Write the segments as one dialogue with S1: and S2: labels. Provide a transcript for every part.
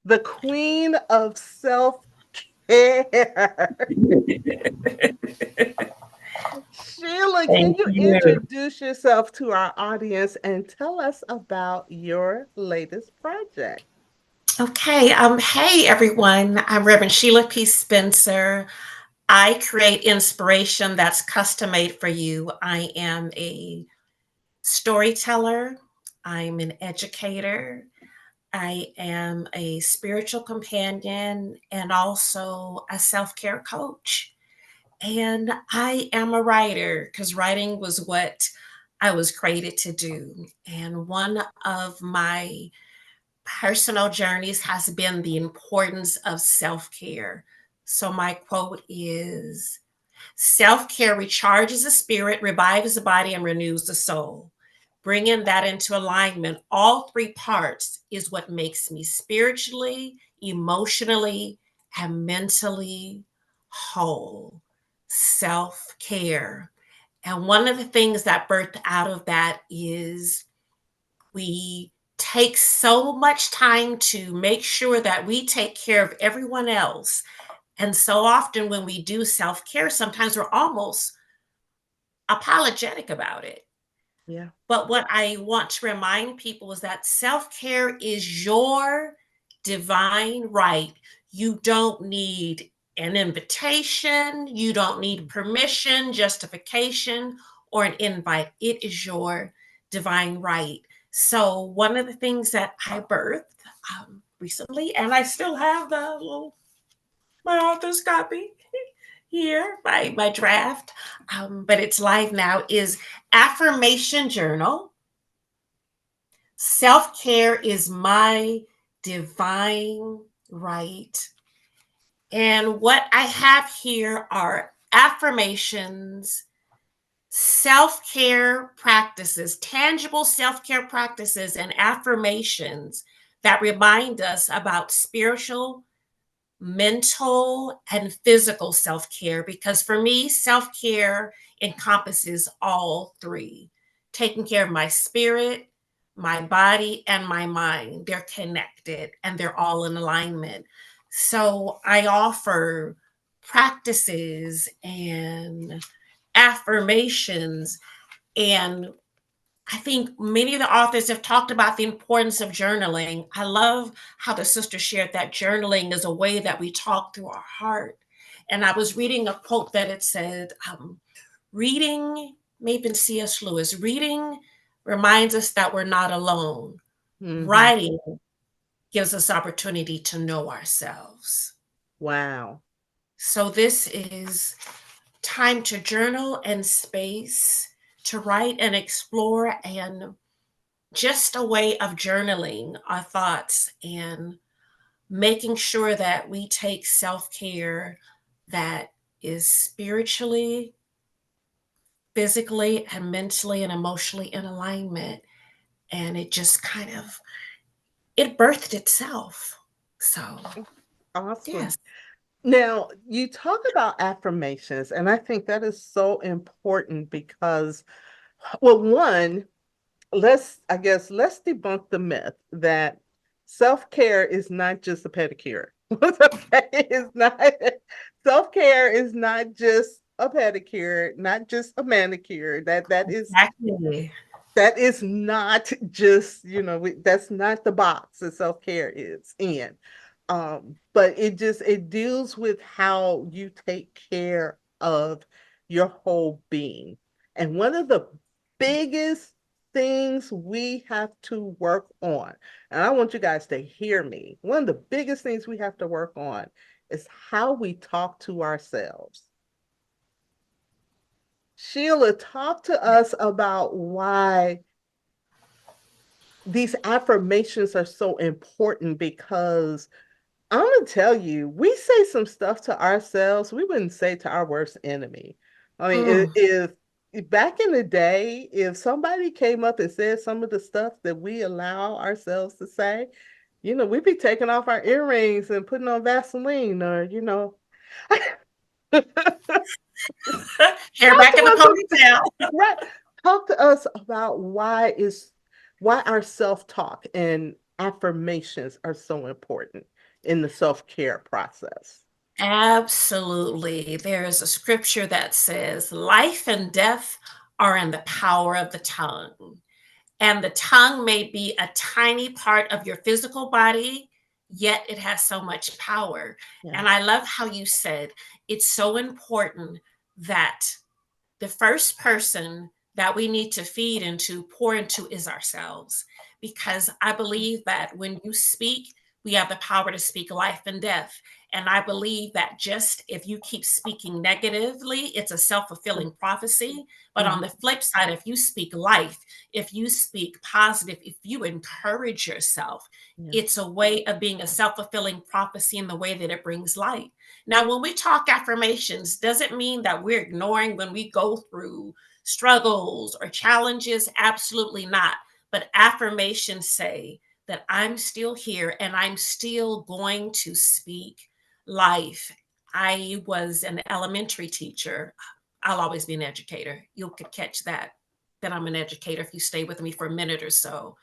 S1: the queen of self-care. Sheila, can
S2: Thank
S1: you
S2: you.
S1: introduce yourself to our audience and tell us about your latest project?
S2: Okay. Hey everyone. I'm Reverend Sheila P. Spencer. I create inspiration that's custom made for you. I am a storyteller. I'm an educator. I am a spiritual companion and also a self-care coach. And I am a writer because writing was what I was created to do. And one of my personal journeys has been the importance of self care. So, my quote is self care recharges the spirit, revives the body, and renews the soul. Bringing that into alignment, all three parts is what makes me spiritually, emotionally, and mentally whole. Self care. And one of the things that birthed out of that is we take so much time to make sure that we take care of everyone else. And so often when we do self care, sometimes we're almost apologetic about it.
S1: Yeah.
S2: But what I want to remind people is that self care is your divine right. You don't need an invitation, you don't need permission, justification, or an invite. It is your divine right. So, one of the things that I birthed recently, and I still have the little my author's copy here, my draft, but it's live now, is Affirmation Journal. Self care is my divine right. And what I have here are affirmations, self care practices, tangible self care practices, and affirmations that remind us about spiritual, mental, and physical self care. Because for me, self care encompasses all three, taking care of my spirit, my body, and my mind. They're connected and they're all in alignment. So I offer practices and affirmations. And I think many of the authors have talked about the importance of journaling. I love how the sister shared that journaling is a way that we talk through our heart. And I was reading a quote that it said, reading, maybe C.S. Lewis, reading reminds us that we're not alone.
S1: Hmm.
S2: Writing gives us opportunity to know ourselves.
S1: Wow.
S2: So this is time to journal and space to write and explore and just a way of journaling our thoughts and making sure that we take self care that is spiritually, physically, and mentally and emotionally in alignment. And it just kind of it birthed itself. So
S1: Awesome.
S2: yes.
S1: Now, you talk about affirmations, and I think that is so important because, well, one, I guess, let's debunk the myth that self-care is not just a pedicure. Okay, it's not, self-care is not just a pedicure, not just a manicure.
S2: Exactly.
S1: That is not just, that's not the box that self-care is in. But it deals with how you take care of your whole being. And one of the biggest things we have to work on, and I want you guys to hear me, one of the biggest things we have to work on is how we talk to ourselves. Sheila, talk to us about why these affirmations are so important because I'm gonna tell you, we say some stuff to ourselves we wouldn't say to our worst enemy. I mean,
S2: Mm.
S1: if back in the day, if somebody came up and said some of the stuff that we allow ourselves to say, we'd be taking off our earrings and putting on Vaseline or, talk
S2: Hair back in the
S1: to us,
S2: ponytail.
S1: right? Talk to us about why our self-talk and affirmations are so important in the self-care process.
S2: Absolutely. There is a scripture that says, "Life and death are in the power of the tongue." And the tongue may be a tiny part of your physical body, yet it has so much power.
S1: Yeah.
S2: And I love how you said it's so important that the first person that we need to feed into, pour into, is ourselves. Because I believe that when you speak, we have the power to speak life and death. And I believe that just if you keep speaking negatively, it's a self fulfilling prophecy. But on
S1: Mhm.
S2: the flip side, if you speak life, if you speak positive, if you encourage yourself,
S1: Yeah.
S2: it's a way of being a self fulfilling prophecy in the way that it brings light. Now, when we talk affirmations, does it mean that we're ignoring when we go through struggles or challenges? Absolutely not. But affirmations say that I'm still here and I'm still going to speak life. I was an elementary teacher. I'll always be an educator. You could catch that I'm an educator if you stay with me for a minute or so.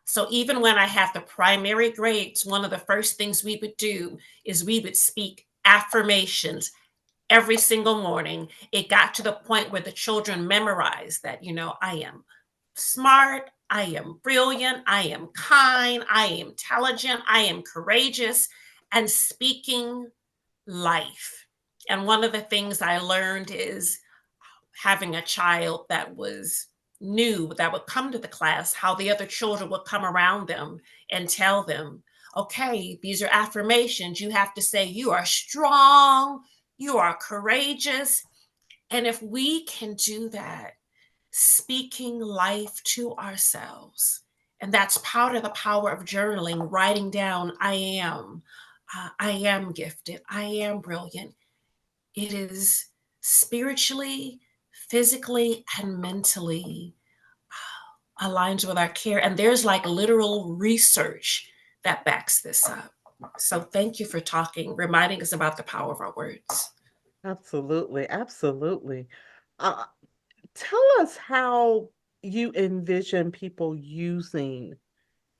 S2: So even when I have the primary grades, one of the first things we would do is we would speak affirmations every single morning. It got to the point where the children memorized that, I am smart, I am brilliant, I am kind, I am intelligent, I am courageous, and speaking life. And one of the things I learned is having a child that was new that would come to the class, how the other children would come around them and tell them, okay, these are affirmations. You have to say, you are strong, you are courageous. And if we can do that, speaking life to ourselves, and that's part of the power of journaling, writing down, I am gifted, I am brilliant. It is spiritually, physically, and mentally aligns with our care. And there's like literal research that backs this up. So thank you for talking, reminding us about the power of our words.
S1: Absolutely, absolutely. Uh, Tell us how you envision people using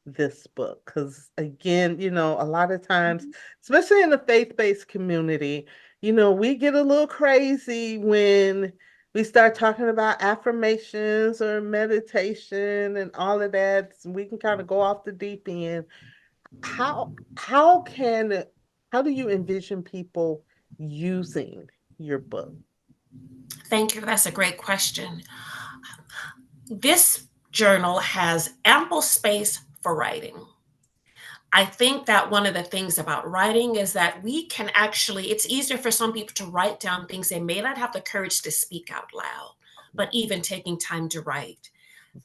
S1: this book. Because again, a lot of times,
S2: Mhm.
S1: especially in the faith-based community, we get a little crazy when we start talking about affirmations or meditation and all of that. So we can kind of go off the deep end. How do you envision people using your book?
S2: Thank you. That's a great question. This journal has ample space for writing. I think that one of the things about writing is that we can actually, it's easier for some people to write down things they may not have the courage to speak out loud, but even taking time to write.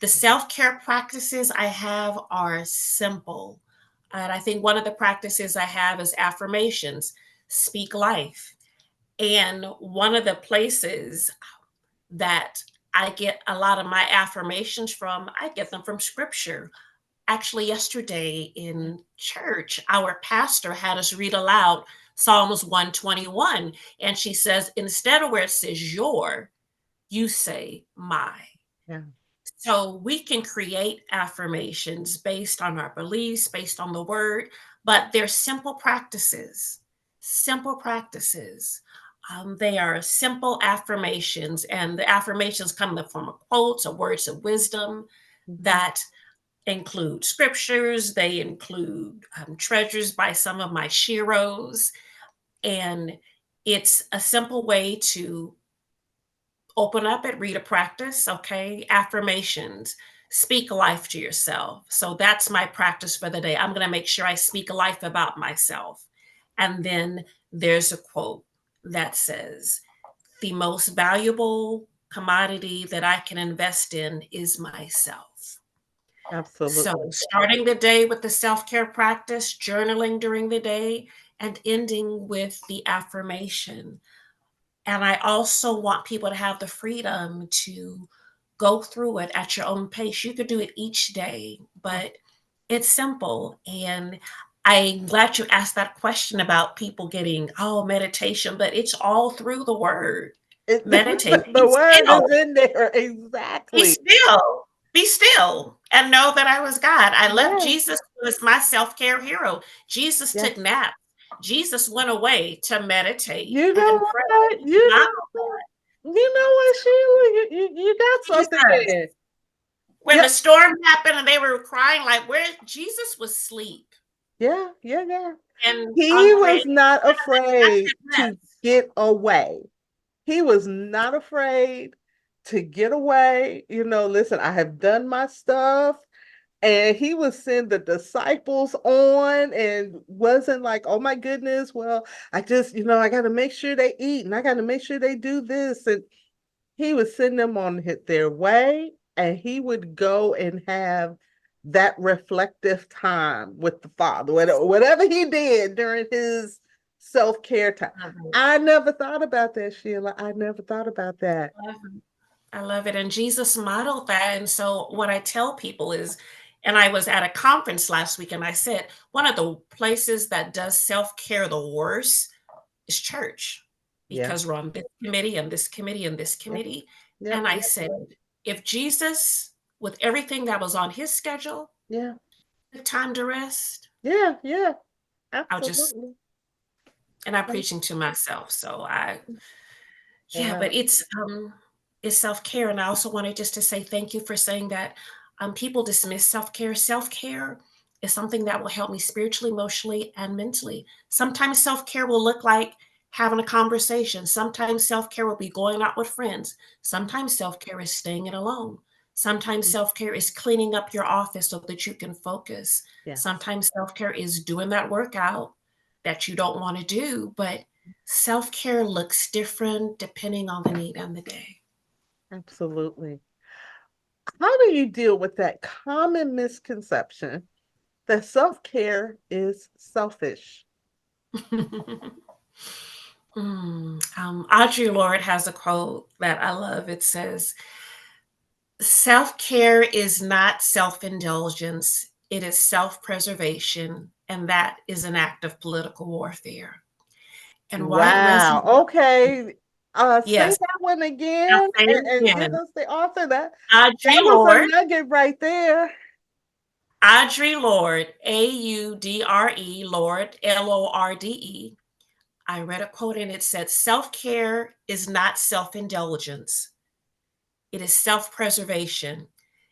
S2: The self care practices I have are simple. And I think one of the practices I have is affirmations, speak life. And one of the places that I get a lot of my affirmations from, I get them from scripture. Actually, yesterday in church, our pastor had us read aloud Psalms 121. And she says, instead of where it says your, you say my.
S1: Yeah,
S2: So we can create affirmations based on our beliefs, based on the word, but they're simple practices. Simple practices. They are simple affirmations, and the affirmations come in the form of quotes or words of wisdom
S1: mhm,
S2: that include scriptures. They include treasures by some of my sheroes, and it's a simple way to open up it, read a practice, okay? Affirmations, speak life to yourself. So that's my practice for the day. I'm going to make sure I speak life about myself. And then there's a quote that says, the most valuable commodity that I can invest in is myself. So,
S1: absolutely.
S2: starting the day with the self care practice, journaling during the day, and ending with the affirmation. And I also want people to have the freedom to go through it at your own pace. You could do it each day, but it's simple. And I'm glad you asked that question about people getting, oh, meditation, but it's all through the word.
S1: It,
S2: Meditate,
S1: the word is in there
S2: be
S1: exactly.
S2: still, be still and know that I was God. I left
S1: Yeah,
S2: Jesus was my self-care hero. Jesus
S1: yeah.
S2: took naps. Jesus went away to meditate
S1: You know
S2: and pray.
S1: what?
S2: He
S1: You
S2: modeled
S1: know what? You know what, Sheila? You got something
S2: Jesus.
S1: there.
S2: When
S1: Yeah,
S2: the storm happened and they were crying, like, where Jesus was asleep
S1: yeah, yeah, yeah.
S2: and
S1: He
S2: on prayer.
S1: was not
S2: That's
S1: afraid
S2: his
S1: to
S2: rest.
S1: get away. He was not afraid to get away. Listen, I have done my stuff. And he would send the disciples on and wasn't like, oh my goodness, well, I just, I got to make sure they eat and I got to make sure they do this. And he would send them on their way and he would go and have that reflective time with the Father, whatever he did during his self-care time.
S2: Love it.
S1: I never thought about that, Sheila. I never thought about that.
S2: Love it. I love it. And Jesus modeled that. And so what I tell people is, and I was at a conference last week and I said, one of the places that does self-care the worst is church
S1: Yeah,
S2: because we're on this committee and this committee and this
S1: yeah,
S2: committee.
S1: yeah,
S2: And I said, if Jesus, with everything that was on his schedule,
S1: yeah,
S2: took time to rest,
S1: yeah, yeah,
S2: I'll just,
S1: absolutely.
S2: and I'm preaching to myself. So yeah,
S1: Wow.
S2: but it's self-care. And I also wanted just to say thank you for saying that people dismiss self-care. Self-care is something that will help me spiritually, emotionally, and mentally. Sometimes self-care will look like having a conversation. Sometimes self-care will be going out with friends. Sometimes self-care is staying in alone. Sometimes self-care is cleaning up your office so that you can focus.
S1: Yes,
S2: Sometimes self-care is doing that workout that you don't want to do, but self-care looks different depending on the need and the day.
S1: absolutely. How do you deal with that common misconception that self-care is selfish?
S2: Audre Lorde has a quote that I love. It says, self-care is not self-indulgence, it is self-preservation, and that is an act of political warfare. And why it
S1: Wow.
S2: resonates,
S1: Okay. Say
S2: yes,
S1: that one
S2: I'll
S1: again
S2: say
S1: and
S2: it
S1: give
S2: again.
S1: us the author. That
S2: Audre
S1: was a
S2: Lorde,
S1: nugget right there.
S2: Audre Lorde, Audre, Lorde, Lorde. I read a quote and it said, self care is not self indulgence, it is self preservation.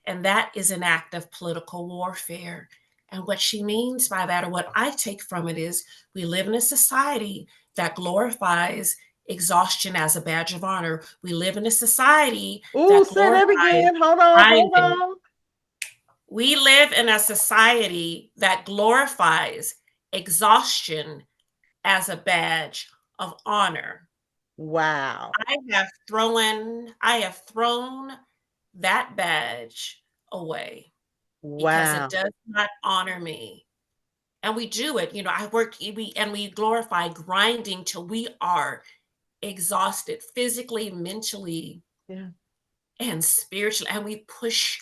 S2: And that is an act of political warfare. And what she means by that, or what I take from it, is we live in a society that glorifies exhaustion as a badge of honor. We live in a society
S1: Ooh,
S2: that
S1: say that
S2: glorifies
S1: again. Hold on, hold
S2: grinding.
S1: on.
S2: We live in a society that glorifies exhaustion as a badge of honor.
S1: Wow.
S2: I have thrown that badge away because it
S1: Wow.
S2: does not honor me. And we do it, I work we glorify grinding till we are exhausted physically, mentally,
S1: Yeah.
S2: and spiritually, and we push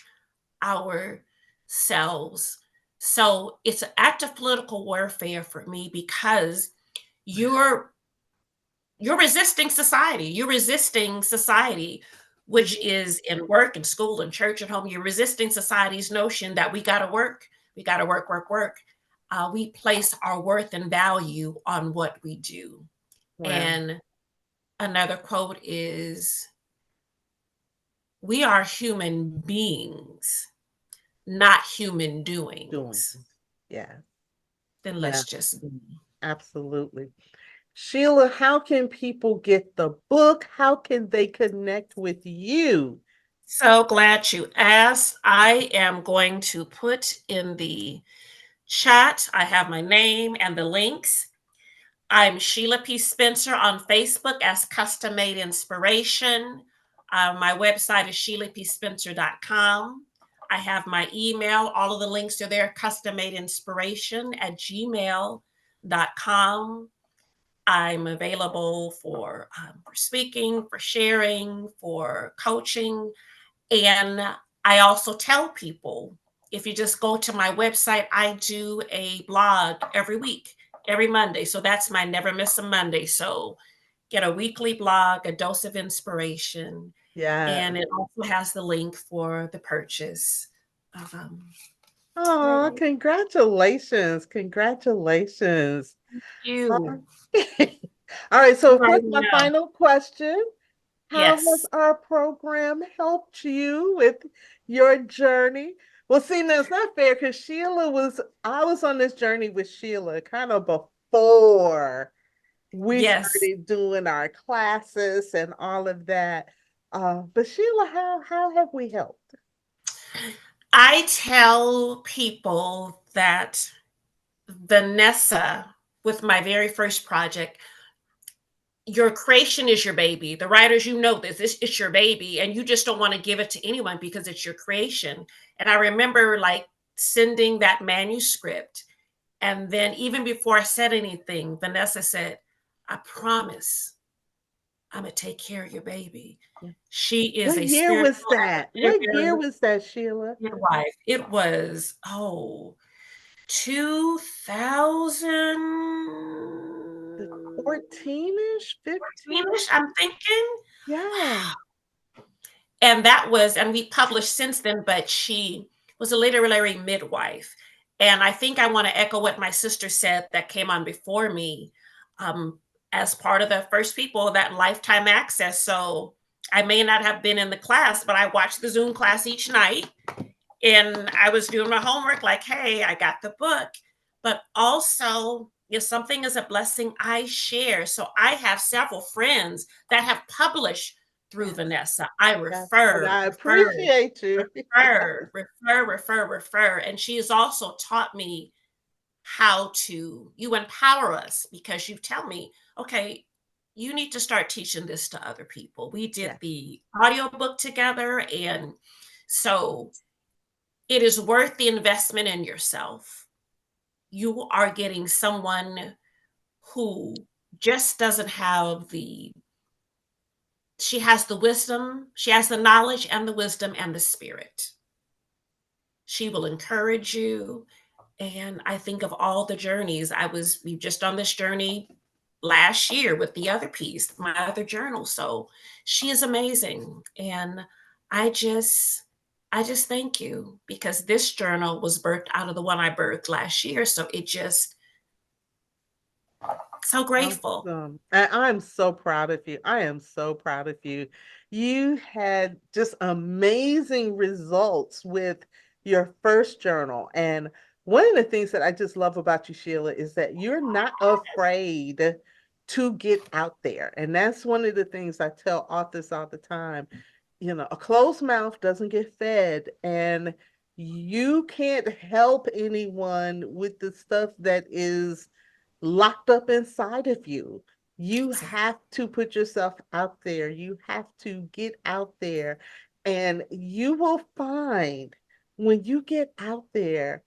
S2: ourselves. So it's an act of political warfare for me because you're you're resisting society. You're resisting society, which
S1: Mhm.
S2: is in work and school and church and home. You're resisting society's notion that we got to work, we got to work, work, work. We place our worth and value on what we do.
S1: Wow.
S2: And another quote is, we are human beings, not human
S1: Doing.
S2: doings.
S1: Yeah.
S2: Then
S1: Yeah.
S2: let's just be.
S1: Absolutely. Sheila, how can people get the book? How can they connect with you?
S2: So glad you asked. I am going to put in the chat, I have my name and the links. I'm Sheila P. Spencer on Facebook as Custom Made Inspiration. My website is sheilapspencer.com. I have my email. All of the links are there, custommadeinspiration@gmail.com. I'm available for speaking, for sharing, for coaching. And I also tell people, if you just go to my website, I do a blog every week, every Monday. So that's my never miss a Monday. So get a weekly blog, a dose of inspiration.
S1: Yes.
S2: And it also has the link for the purchase of
S1: Oh,
S2: right.
S1: congratulations. Congratulations. All
S2: You.
S1: right. All right. So,
S2: I'm
S1: of course,
S2: writing
S1: my
S2: now.
S1: final question. How has
S2: Yes.
S1: our program helped you with your journey? Well, see, now it's not fair because I was on this journey with Sheila kind of before we
S2: Yes.
S1: started doing our classes and all of that. But Sheila, how have we helped?
S2: I tell people that Vanessa, with my very first project, your creation is your baby. The writers, you know this. It's your baby, and you just don't want to give it to anyone because it's your creation. And I remember like sending that manuscript, and then even before I said anything, Vanessa said, "I promise I'm gonna take care of your baby." She is
S1: What
S2: a
S1: year was
S2: spiritual
S1: that? What year
S2: activist
S1: was that, Sheila?
S2: midwife. It was 2014
S1: The 14-ish, 15?
S2: ish, I'm thinking.
S1: Yeah.
S2: And that was, and we published since then, but she was a literary midwife. And I think I want to echo what my sister said that came on before me, um, as part of the first people that lifetime access. So I may not have been in the class, but I watched the Zoom class each night, and I was doing my homework like, hey, I got the book. But also, if something is a blessing, I share. So I have several friends that have published through
S1: Yes.
S2: Vanessa. I
S1: Yes. And
S2: refer,
S1: I
S2: refer,
S1: appreciate you.
S2: refer. And she has also taught me how to, you empower us because you tell me, okay, you need to start teaching this to other people. We did
S1: Yes.
S2: the audiobook together. And so it is worth the investment in yourself. You are getting someone who just doesn't have she has the wisdom, she has the knowledge and the wisdom and the spirit. She will encourage you. And I think of all the journeys we just on this journey last year with the other piece, my other journal. So she is amazing. And I just, I just thank you because this journal was birthed out of the one I birthed last year. So it just, so grateful.
S1: Awesome. And I'm so proud of you. I am so proud of you. You had just amazing results with your first journal. And one of the things that I just love about you, Sheila, is that you're not afraid to get out there. And that's one of the things I tell authors all the time. You know, a closed mouth doesn't get fed. And you can't help anyone with the stuff that is locked up inside of you. You
S2: Exactly.
S1: have to put yourself out there. You have to get out there. And you will find when you get out there,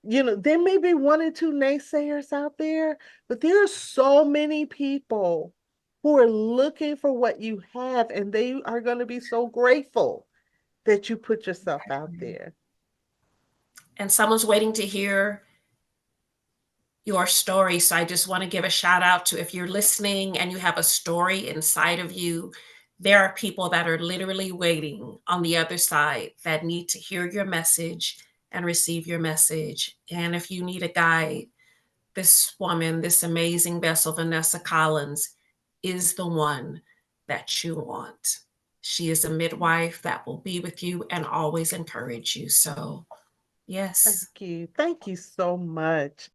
S1: there may be one or two naysayers out there, but there are so many people who are looking for what you have, and they are going to be so grateful that you put yourself out there.
S2: And someone's waiting to hear your story. So I just want to give a shout out to if you're listening and you have a story inside of you, there are people that are literally waiting on the other side that need to hear your message and receive your message. And if you need a guide, this woman, this amazing vessel, Vanessa Collins, is the one that you want. She is a midwife that will be with you and always encourage you. So,
S1: Thank
S2: yes.
S1: you. Thank you so much.